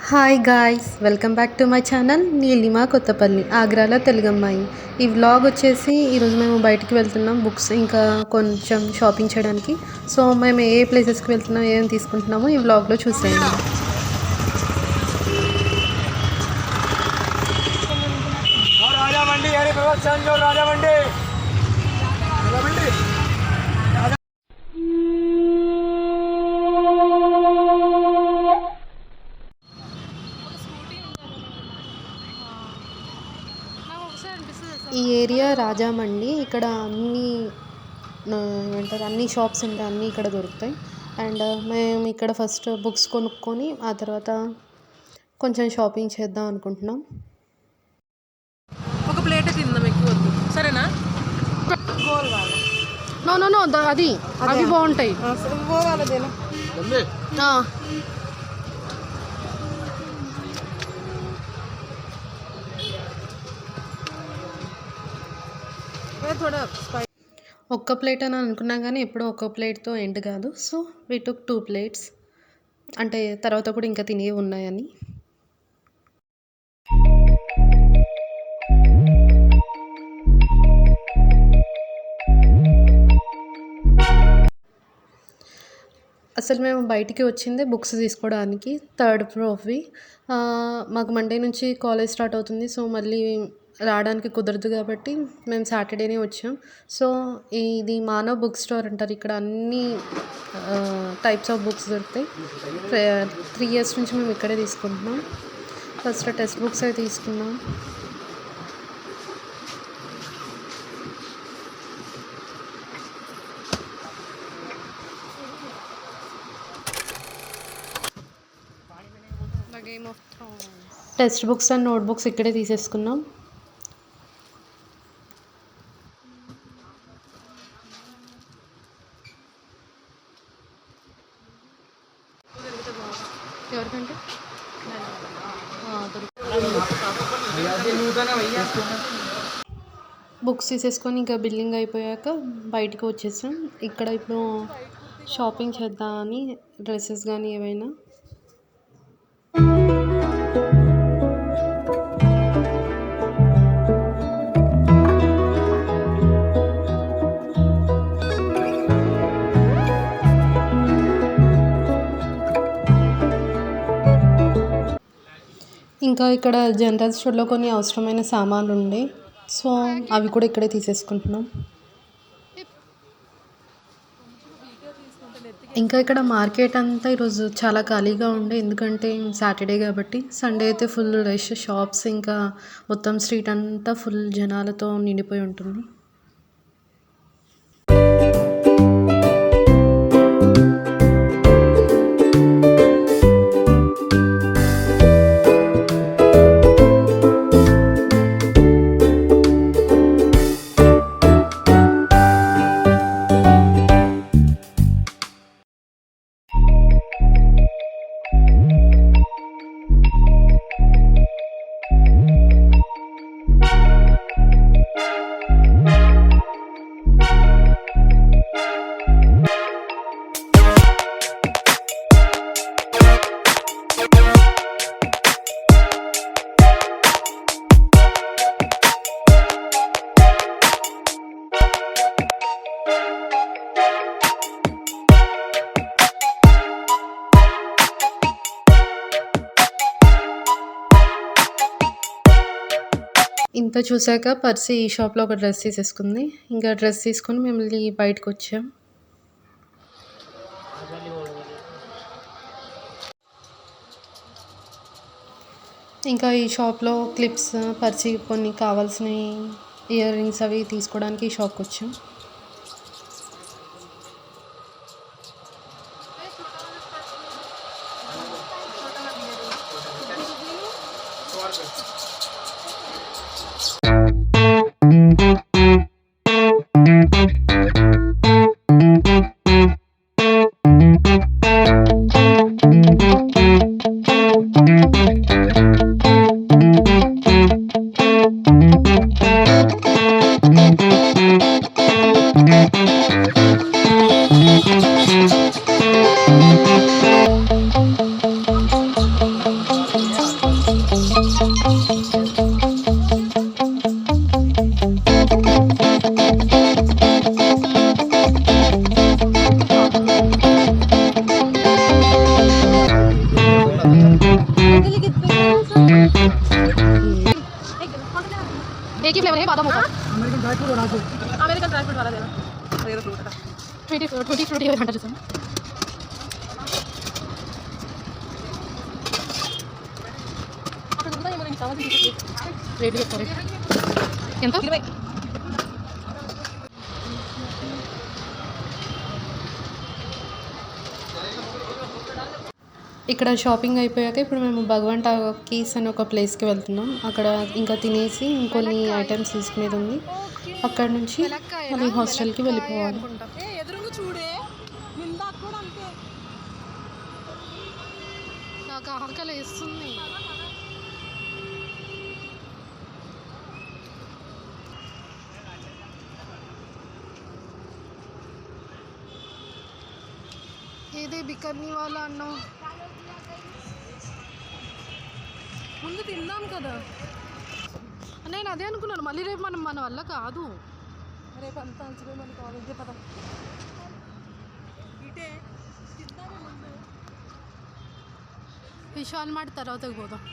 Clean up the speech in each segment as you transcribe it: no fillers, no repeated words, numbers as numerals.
Hi guys, welcome back to my channel Neelima Kothapalli ఆగ్రాలో తెలుగమ్మాయి. ఈ వ్లాగ్ వచ్చేసి ఈరోజు మేము బయటికి వెళ్తున్నాం బుక్స్ ఇంకా కొంచెం షాపింగ్ చేయడానికి. సో మేము ఏ ప్లేసెస్కి వెళ్తున్నాం, ఏం తీసుకుంటున్నామో ఈ వ్లాగ్లో చూసేయండి. ఈ ఏరియా రాజామండి. ఇక్కడ ఏమంటారు అన్ని షాప్స్ ఉంటాయి, అన్నీ ఇక్కడ దొరుకుతాయి. అండ్ మేము ఇక్కడ ఫస్ట్ బుక్స్ కొనుక్కొని ఆ తర్వాత కొంచెం షాపింగ్ చేద్దాం అనుకుంటున్నాం. ఒక ప్లేట్ తిందాం, ఎక్కువ వద్దు, సరేనా? నో నో నో అది అవి బాగుంటాయి. ఒక్క ప్లేట్ అని అనుకున్నాం కానీ ఎప్పుడూ ఒక్క ప్లేట్తో ఎండ్ కాదు. సో వీ టుక్ 2 ప్లేట్స్, అంటే తర్వాత కూడా ఇంకా తినేవి ఉన్నాయని. అసలు మేము బయటికి వచ్చిందే బుక్స్ తీసుకోవడానికి, థర్డ్ ఫ్లోర్వి. మాకు మండే నుంచి కాలేజ్ స్టార్ట్ అవుతుంది. సో మళ్ళీ రావడానికి కుదరదు కాబట్టి మేము సాటర్డేనే వచ్చాం. సో ఇది మానవ్ బుక్ స్టోర్ అంటారు. ఇక్కడ అన్ని టైప్స్ ఆఫ్ బుక్స్ దొరుకుతాయి. 3 years నుంచి మేము ఇక్కడే తీసుకుంటున్నాం. ఫస్ట్ టెక్స్ట్ బుక్స్ అవి తీసుకున్నాం. Text books and note books ఇక్కడే తీసేసుకున్నాం. ఎవరికంటే బుక్స్ తీసేసుకొని ఇంకా బిల్లింగ్ అయిపోయాక బయటకు వచ్చేసాం. ఇక్కడ ఇప్పుడు షాపింగ్ చేద్దామని డ్రెస్సెస్ కానీ ఏవైనా. ఇంకా ఇక్కడ జనరల్ స్టోర్లో కొన్ని అవసరమైన సామాన్లు ఉండే, సో అవి కూడా ఇక్కడే తీసేసుకుంటున్నాం. ఇంకా ఇక్కడ మార్కెట్ అంతా ఈరోజు చాలా ఖాళీగా ఉండే, ఎందుకంటే సాటర్డే కాబట్టి. సండే అయితే ఫుల్ రష్, షాప్స్ ఇంకా మొత్తం స్ట్రీట్ అంతా ఫుల్ జనాలతో నిండిపోయి ఉంటుంది. ఇంత చూసాక పర్సి ఈ షాప్లో ఒక డ్రెస్ తీసేసుకుంది. ఇంకా డ్రెస్ తీసుకొని మిమ్మల్ని బయటకు వచ్చాం. ఇంకా ఈ షాప్లో క్లిప్స్, పర్సి కొన్ని కావాల్సిన ఇయర్ రింగ్స్ అవి తీసుకోవడానికి ఈ షాప్కి వచ్చాం. एक ही फ्लेवर है बादाम होगा अमेरिकन ड्राई फ्रूट और राजू अमेरिकन ड्राई फ्रूट वाला देना अरे फ्रूट का ट्वेंटी फ्रूटी है घंटा जैसा రేట్ చెప్తారు ఎంత ఇక్కడ షాపింగ్ అయిపోయాక ఇప్పుడు మేము భగవాన్ టాకీస్ అని ఒక ప్లేస్కి వెళ్తున్నాం. అక్కడ ఇంకా తినేసి ఇంకొన్ని ఐటమ్స్ తీసుకునేది ఉంది. అక్కడ నుంచి మళ్ళీ హాస్టల్కి వెళ్ళిపోవాలి. నాకు ఆకలి వేస్తుంది. ఏదే బికర్నీ వాళ్ళ అన్నావు ముందు తిందాం కదా. నేను అదే అనుకున్నాను, మళ్ళీ రేపు మన వల్ల కాదు. రేపు అంతా అలసిపోయి మన కాలేజీ పద విశాల్ మాట తర్వాతకి పోదాం.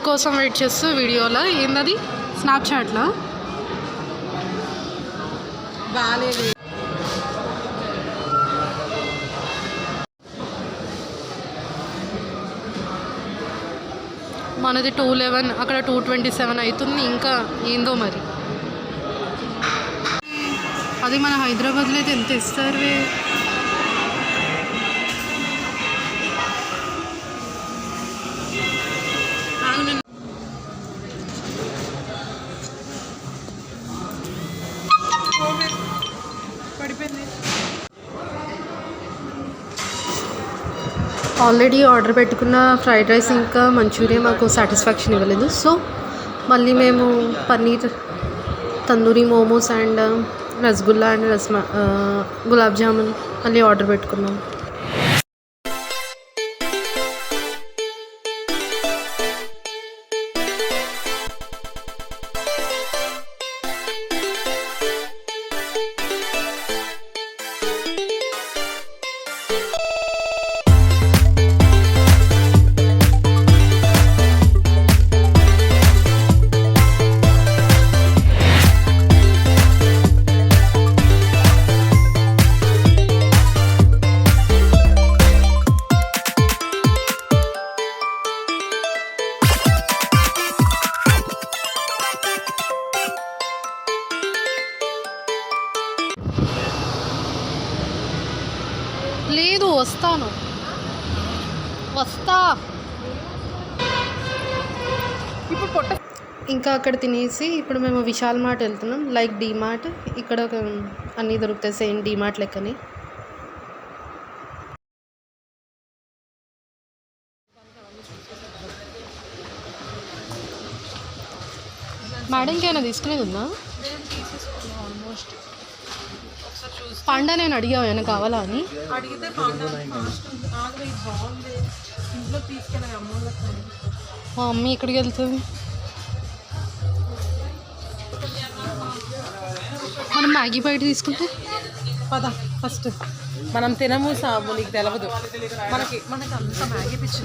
కోసం వెయిట్ చేస్తూ వీడియోలో ఏందది స్నాప్చాట్లో బాగాలేదు. మనది 211 అక్కడ 227 అవుతుంది. ఇంకా ఏందో మరి అది మన హైదరాబాద్లో అయితే ఎంత ఇస్తారు? ఆల్రెడీ ఆర్డర్ పెట్టుకున్న ఫ్రైడ్ రైస్ ఇంకా మంచూరియా మాకు సాటిస్ఫాక్షన్ ఇవ్వలేదు. సో మళ్ళీ మేము పన్నీర్ తందూరి మోమోస్ అండ్ రసగుల్లా అండ్ గులాబ్ జామున్ మళ్ళీ ఆర్డర్ పెట్టుకున్నాం. లేదు వస్తా ఇప్పుడు పొట్ట. ఇంకా అక్కడ తినేసి ఇప్పుడు మేము విశాల్ మార్ట్ వెళ్తున్నాం. లైక్ డీమార్ట్, ఇక్కడ అన్నీ దొరుకుతాయి సేమ్ డీమార్ట్ లెక్కనే. మేడంకి ఏమైనా తీసుకునేది ఉందా? పాండా నేను అడిగావు ఏమైనా కావాలా అని. అడిగితే ఇంట్లో తీసుకెళ్ళి మా మమ్మీ ఎక్కడికి వెళ్తుంది? మనం మ్యాగీ బయట తీసుకుంటే పద ఫస్ట్ మనం తినము సాబు, నీకు తెలవదు. మనకి అంత మ్యాగీ పిచ్చి.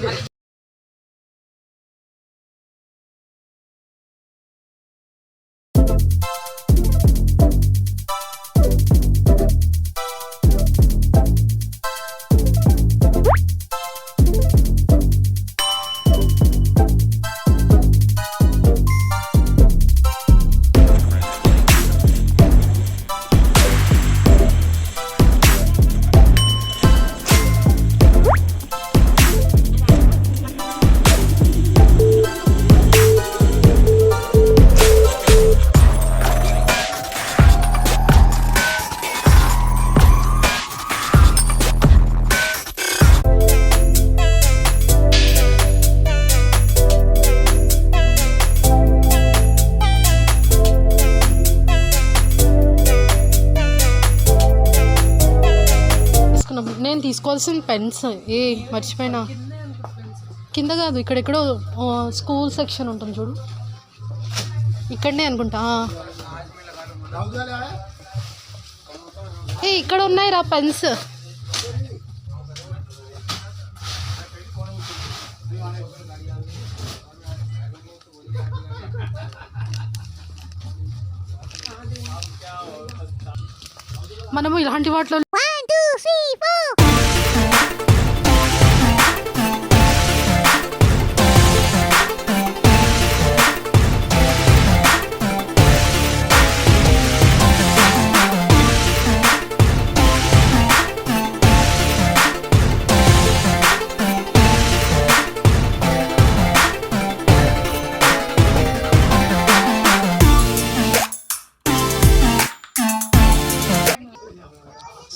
కావాల్సిన పెన్స్ ఏ మర్చిపోయినా. కింద కాదు, ఇక్కడెక్కడో స్కూల్ సెక్షన్ ఉంటుంది చూడు, ఇక్కడనే అనుకుంటా. ఏ ఇక్కడ ఉన్నాయి రా పెన్స్. మనము ఇలాంటి వాటిలో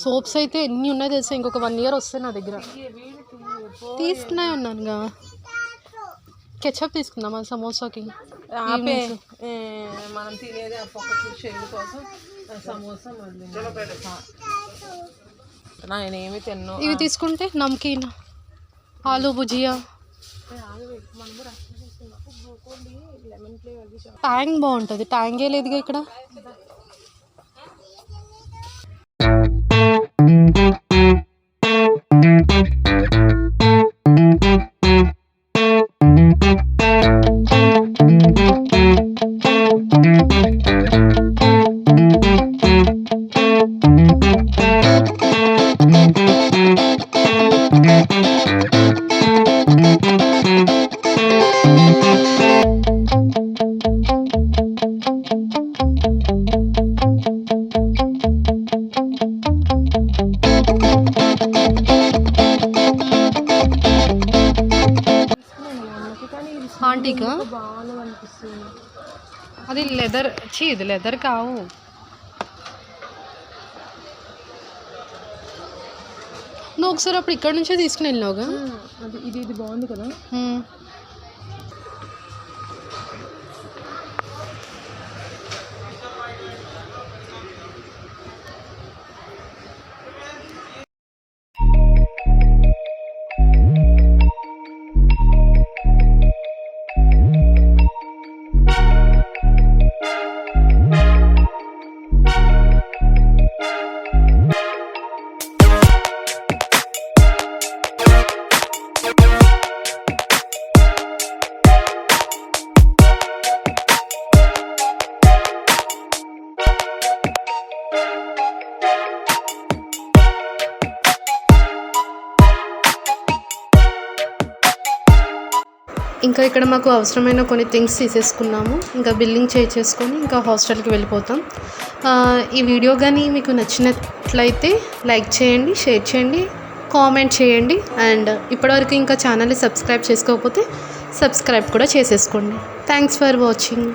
సోప్స్ అయితే ఎన్ని ఉన్నాయి తెలుసా. ఇంకొక 1 year వస్తే నా దగ్గర. తీసుకునే ఉన్నానుగా. కెచప్ తీసుకుందామా సమోసాకి? మనం తినేది షెల్ కోసం సమోసా నేనేమి తిన్నాను. ఇవి తీసుకుంటే నమ్కీన్, ఆలూ భుజియా, ట్యాంగ్ బాగుంటుంది. ట్యాంగే లేదుగా ఇక్కడ. ఆంటీకా అది లెదర్. ఇది లెదర్ కావు. నువ్వు ఒకసారి అప్పుడు ఇక్కడ నుంచే తీసుకుని వెళ్ళినావుగా. ఇది బాగుంది కదా. ఇంకా ఇక్కడ మాకు అవసరమైన కొన్ని థింగ్స్ తీసేసుకున్నాము. ఇంకా బిల్లింగ్ చేసుకొని ఇంకా హాస్టల్కి వెళ్ళిపోతాం. ఈ వీడియో కానీ మీకు నచ్చినట్లయితే లైక్ చేయండి, షేర్ చేయండి, కామెంట్ చేయండి. అండ్ ఇప్పటివరకు ఇంకా ఛానల్ని సబ్స్క్రైబ్ చేసుకోకపోతే సబ్స్క్రైబ్ కూడా చేసేసుకోండి. Thanks for watching.